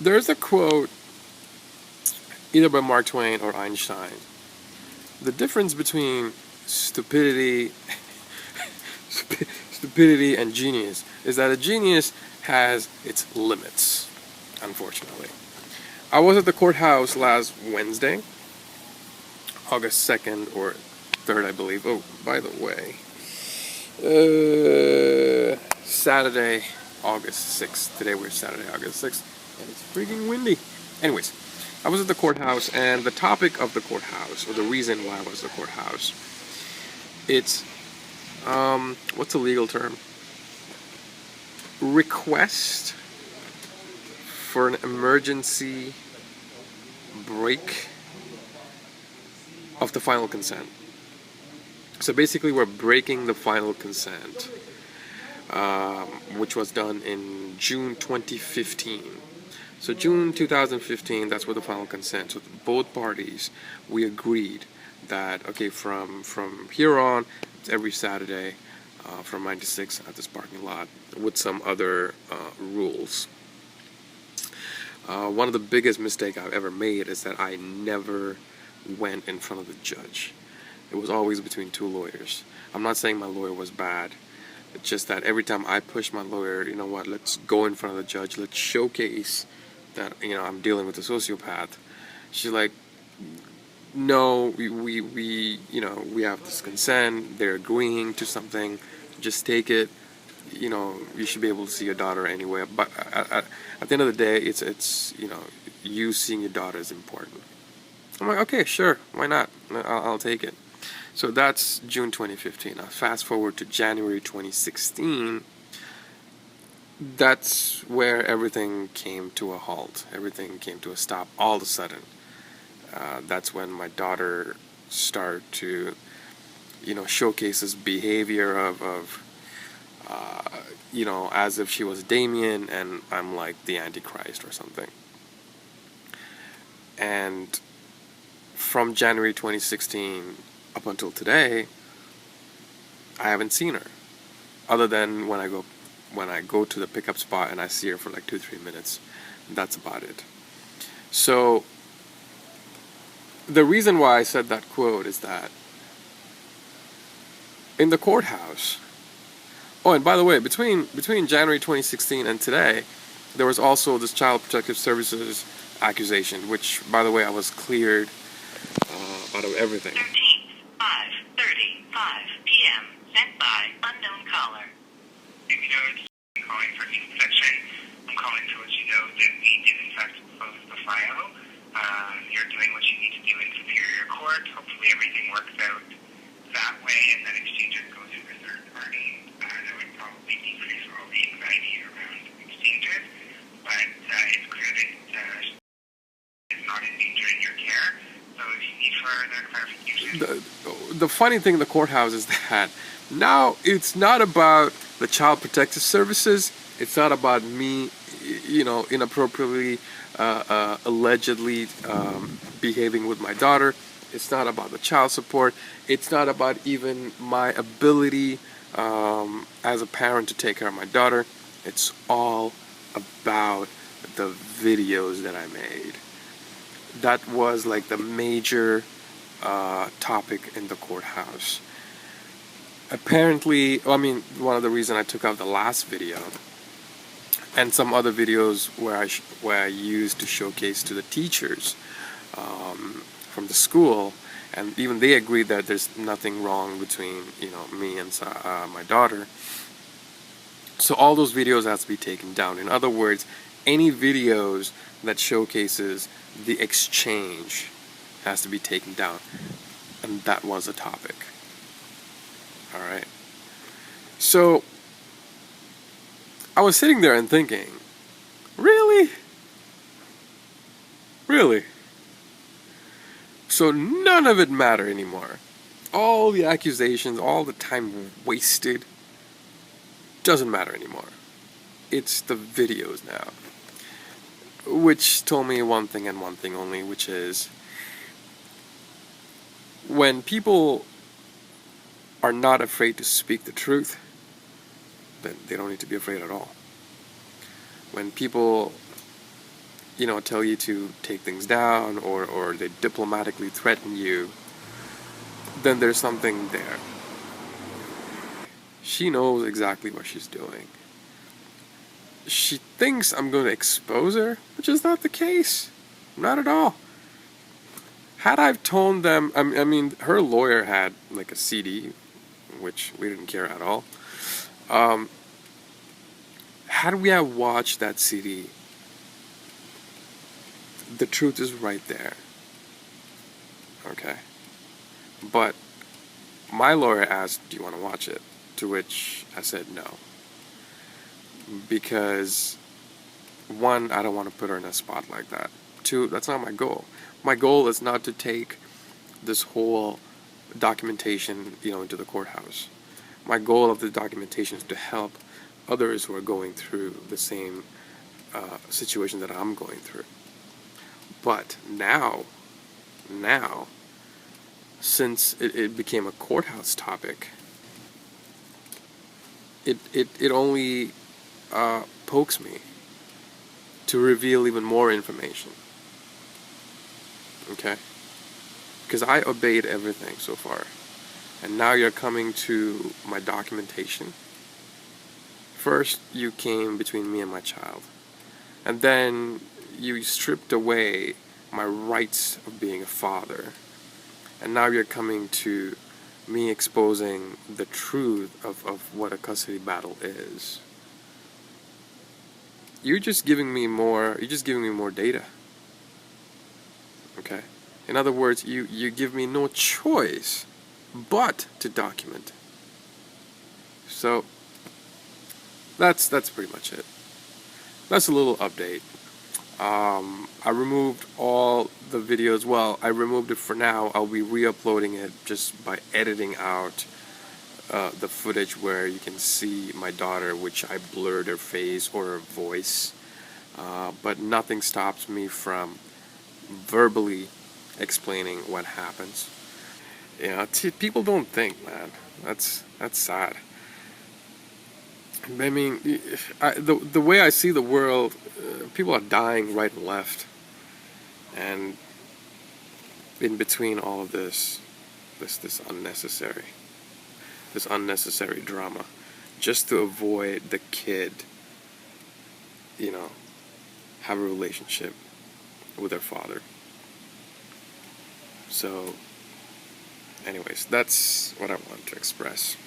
There's a quote either by Mark Twain or Einstein. The difference between stupidity stupidity and genius is that a genius has its limits, unfortunately. I was at the courthouse last Wednesday, August 2nd or 3rd, I believe. Oh, by the way, Saturday, August 6th. Today we're Saturday, August 6th, and it's freaking windy. Anyways, I was at the courthouse, and the topic of the courthouse, or the reason why I was at the courthouse, it's, what's the legal term? Request for an emergency break of the final consent. So basically, we're breaking the final consent, which was done in June 2015. So June 2015, that's where the final consent. So both parties, we agreed that, okay, from here on, it's every Saturday from 9 to 6 at this parking lot with some other rules. One of the biggest mistakes I've ever made is that I never went in front of the judge. It was always between two lawyers. I'm not saying my lawyer was bad. It's just that every time I pushed my lawyer, you know what, let's go in front of the judge, let's showcase that, you know, I'm dealing with a sociopath. She's like, no, we you know, we have this consent, they're agreeing to something, just take it, you know, you should be able to see your daughter anyway. But at the end of the day, it's you know, you seeing your daughter is important. I'm like, okay, sure, why not? I'll take it. So that's June 2015. Now fast forward to January 2016. That's where everything came to a halt. Everything came to a stop all of a sudden. That's when my daughter started to, you know, showcase this behavior of you know, as if she was Damien and I'm like the Antichrist or something. And from January 2016 up until today, I haven't seen her, other than when I go to the pickup spot and I see her for like 2-3 minutes. That's about it. So the reason why I said that quote is that in the courthouse. Oh, and by the way, between January 2016 and today, there was also this Child Protective Services accusation, which, by the way, I was cleared out of everything. 5:35 p.m. sent by unknown caller. You know, it's calling for inspection. I'm calling to let you know that we did in fact close the file. You're doing what you need to do in Superior Court. Hopefully everything works out that way, and that exchanges go through the third party. That would probably decrease all the anxiety around exchanges. But it's clear that it's not endangering your care. So if you need further clarification. The funny thing in the courthouse is that now it's not about the Child Protective Services. It's not about me, you know, inappropriately, allegedly behaving with my daughter. It's not about the child support. It's not about even my ability as a parent to take care of my daughter. It's all about the videos that I made. That was like the major topic in the courthouse. Apparently, I mean, one of the reasons I took out the last video and some other videos where I used to showcase to the teachers from the school, and even they agreed that there's nothing wrong between, you know, me and my daughter. So all those videos have to be taken down. In other words, any videos that showcases the exchange has to be taken down, and that was a topic. All right. So I was sitting there and thinking, really? Really? So none of it mattered anymore. All the accusations, all the time wasted, doesn't matter anymore. It's the videos now. Which told me one thing and one thing only, which is when people are not afraid to speak the truth, then they don't need to be afraid at all. When people tell you to take things down, or they diplomatically threaten you, then there's something there. She knows exactly what she's doing. She thinks I'm going to expose her, which is not the case. Not at all. Had I told them, I mean, her lawyer had like a CD, which we didn't care at all. Had we have watched that CD, the truth is right there. Okay. But my lawyer asked, "Do you want to watch it?" To which I said no. Because, one, I don't want to put her in a spot like that. Two, that's not my goal. My goal is not to take this whole documentation, into the courthouse. My goal of the documentation is to help others who are going through the same situation that I'm going through. But now, since it became a courthouse topic, it only pokes me to reveal even more information. Okay? Because I obeyed everything so far. And now you're coming to my documentation. First, you came between me and my child. And then you stripped away my rights of being a father. And now you're coming to me exposing the truth of what a custody battle is. You're just giving me more data. Okay? In other words, you give me no choice but to document. So that's pretty much it. That's a little update. I removed all the videos. Well, I removed it for now. I'll be re-uploading it just by editing out the footage where you can see my daughter, which I blurred her face or her voice. But nothing stops me from verbally explaining what happens. People don't think, man. That's sad. I mean, the way I see the world, people are dying right and left, and in between all of this unnecessary drama, just to avoid the kid, have a relationship with their father. So, anyways, that's what I want to express.